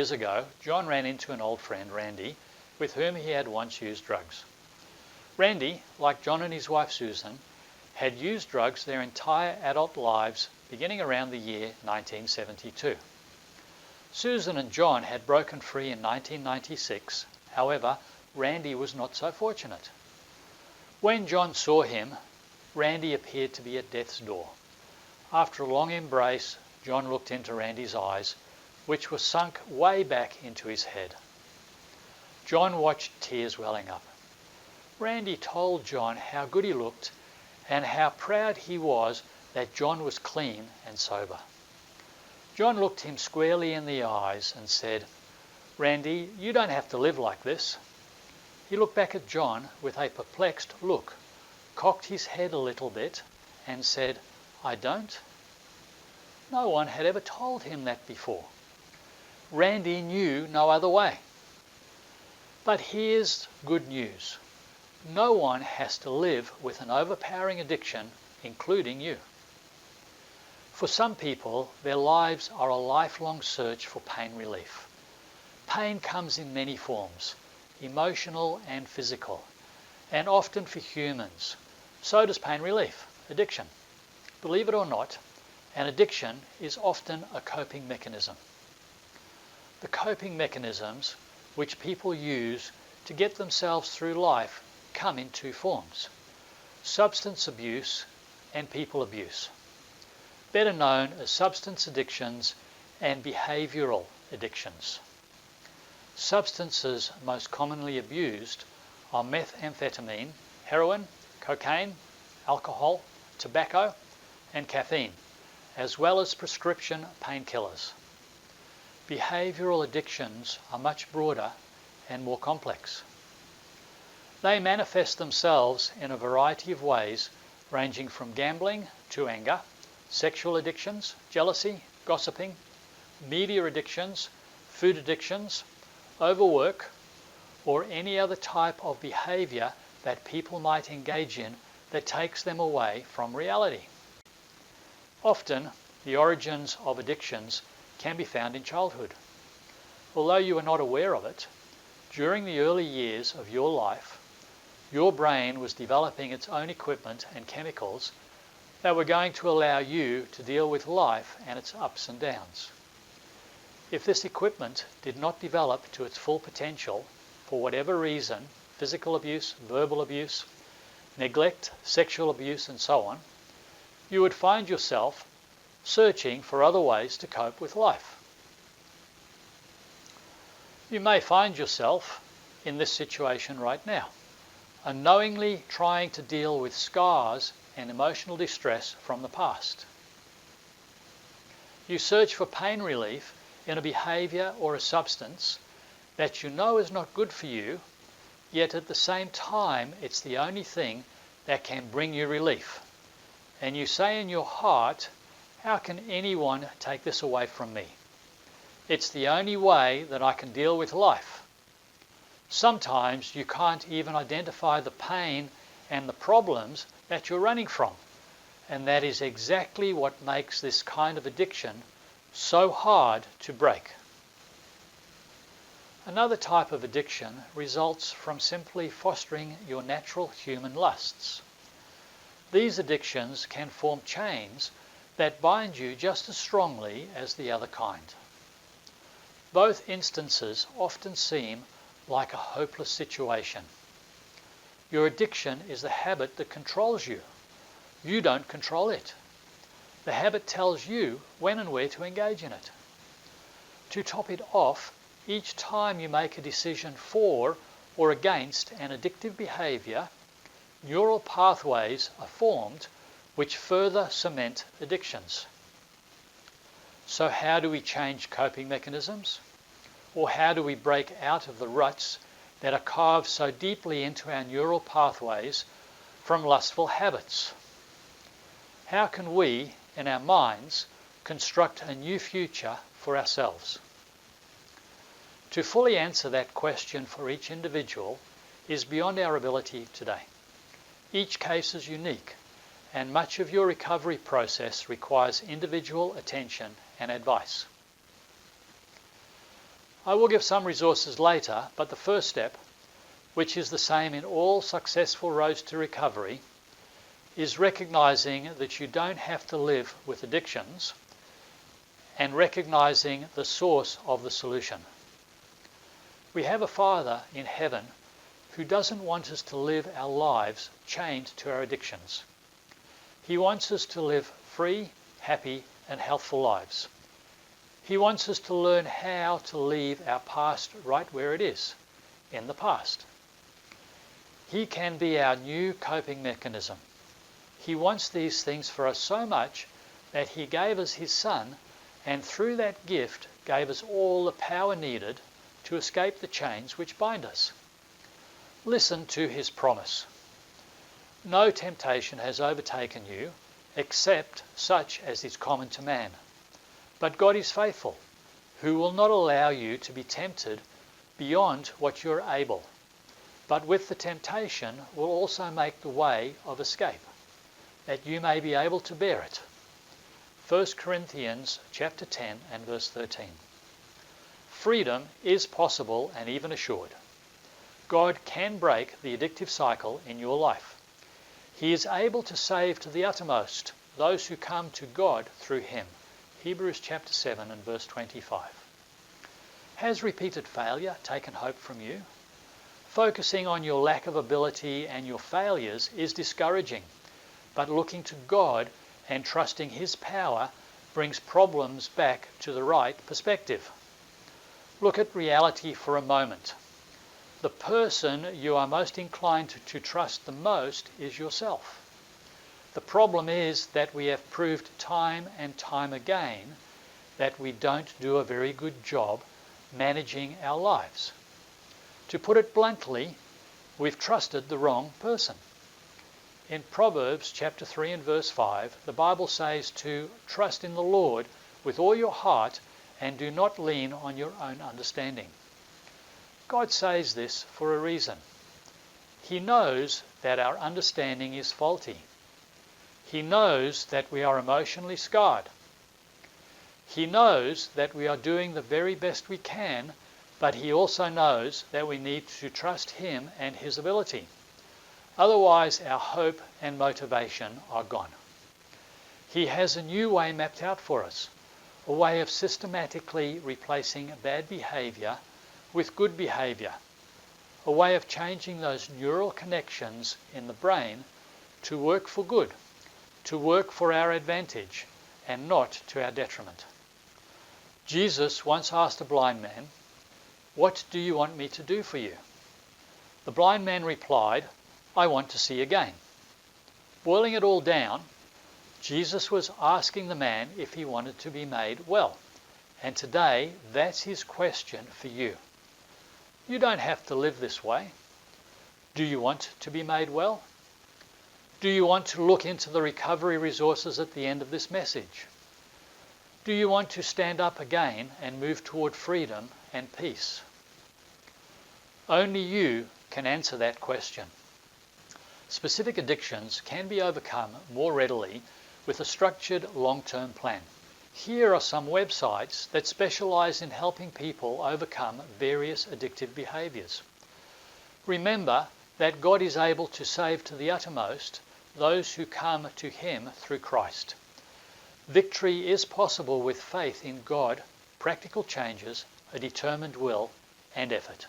years ago, John ran into an old friend, Randy, with whom he had once used drugs. Randy, like John and his wife Susan, had used drugs their entire adult lives beginning around the year 1972. Susan and John had broken free in 1996. However, Randy was not so fortunate. When John saw him, Randy appeared to be at death's door. After a long embrace, John looked into Randy's eyes, which were sunk way back into his head. John watched tears welling up. Randy told John how good he looked and how proud he was that John was clean and sober. John looked him squarely in the eyes and said, "Randy, you don't have to live like this." He looked back at John with a perplexed look, cocked his head a little bit, and said, "I don't?" No one had ever told him that before. Randy knew no other way. But here's good news. No one has to live with an overpowering addiction, including you. For some people, their lives are a lifelong search for pain relief. Pain comes in many forms, emotional and physical, and often for humans. So does pain relief, addiction. Believe it or not, an addiction is often a coping mechanism. The coping mechanisms which people use to get themselves through life come in two forms: substance abuse and people abuse, better known as substance addictions and behavioural addictions. Substances most commonly abused are methamphetamine, heroin, cocaine, alcohol, tobacco, and caffeine, as well as prescription painkillers. Behavioural addictions are much broader and more complex. They manifest themselves in a variety of ways, ranging from gambling to anger, sexual addictions, jealousy, gossiping, media addictions, food addictions, overwork, or any other type of behaviour that people might engage in that takes them away from reality. Often, the origins of addictions can be found in childhood. Although you are not aware of it, during the early years of your life, your brain was developing its own equipment and chemicals that were going to allow you to deal with life and its ups and downs. If this equipment did not develop to its full potential, for whatever reason, physical abuse, verbal abuse, neglect, sexual abuse, and so on, you would find yourself searching for other ways to cope with life. You may find yourself in this situation right now, unknowingly trying to deal with scars and emotional distress from the past. You search for pain relief in a behaviour or a substance that you know is not good for you, yet at the same time it's the only thing that can bring you relief. And you say in your heart, "How can anyone take this away from me? It's the only way that I can deal with life." Sometimes you can't even identify the pain and the problems that you're running from. And that is exactly what makes this kind of addiction so hard to break. Another type of addiction results from simply fostering your natural human lusts. These addictions can form chains that bind you just as strongly as the other kind. Both instances often seem like a hopeless situation. Your addiction is the habit that controls you. You don't control it. The habit tells you when and where to engage in it. To top it off, each time you make a decision for or against an addictive behaviour, neural pathways are formed which further cement addictions. So how do we change coping mechanisms? Or how do we break out of the ruts that are carved so deeply into our neural pathways from lustful habits? How can we, in our minds, construct a new future for ourselves? To fully answer that question for each individual is beyond our ability today. Each case is unique, and much of your recovery process requires individual attention and advice. I will give some resources later, but the first step, which is the same in all successful roads to recovery, is recognizing that you don't have to live with addictions and recognizing the source of the solution. We have a Father in heaven who doesn't want us to live our lives chained to our addictions. He wants us to live free, happy, and healthful lives. He wants us to learn how to leave our past right where it is, in the past. He can be our new coping mechanism. He wants these things for us so much that He gave us His Son, and through that gift gave us all the power needed to escape the chains which bind us. Listen to His promise. No temptation has overtaken you except such as is common to man. But God is faithful, who will not allow you to be tempted beyond what you are able, but with the temptation will also make the way of escape, that you may be able to bear it. 1 Corinthians chapter 10 and verse 13. Freedom is possible and even assured. God can break the addictive cycle in your life. He is able to save to the uttermost those who come to God through Him. Hebrews chapter 7 and verse 25. Has repeated failure taken hope from you? Focusing on your lack of ability and your failures is discouraging, but looking to God and trusting His power brings problems back to the right perspective. Look at reality for a moment. The person you are most inclined to trust the most is yourself. The problem is that we have proved time and time again that we don't do a very good job managing our lives. To put it bluntly, we've trusted the wrong person. In Proverbs chapter 3 and verse 5, the Bible says to trust in the Lord with all your heart and do not lean on your own understanding. God says this for a reason. He knows that our understanding is faulty. He knows that we are emotionally scarred. He knows that we are doing the very best we can, but He also knows that we need to trust Him and His ability. Otherwise, our hope and motivation are gone. He has a new way mapped out for us, a way of systematically replacing bad behavior with good behavior, a way of changing those neural connections in the brain to work for good, to work for our advantage and not to our detriment. Jesus once asked a blind man, "What do you want me to do for you?" The blind man replied, "I want to see again." Boiling it all down, Jesus was asking the man if he wanted to be made well. And today, that's His question for you. You don't have to live this way. Do you want to be made well? Do you want to look into the recovery resources at the end of this message? Do you want to stand up again and move toward freedom and peace? Only you can answer that question. Specific addictions can be overcome more readily with a structured long-term plan. Here are some websites that specialize in helping people overcome various addictive behaviors. Remember that God is able to save to the uttermost those who come to Him through Christ. Victory is possible with faith in God, practical changes, a determined will, and effort.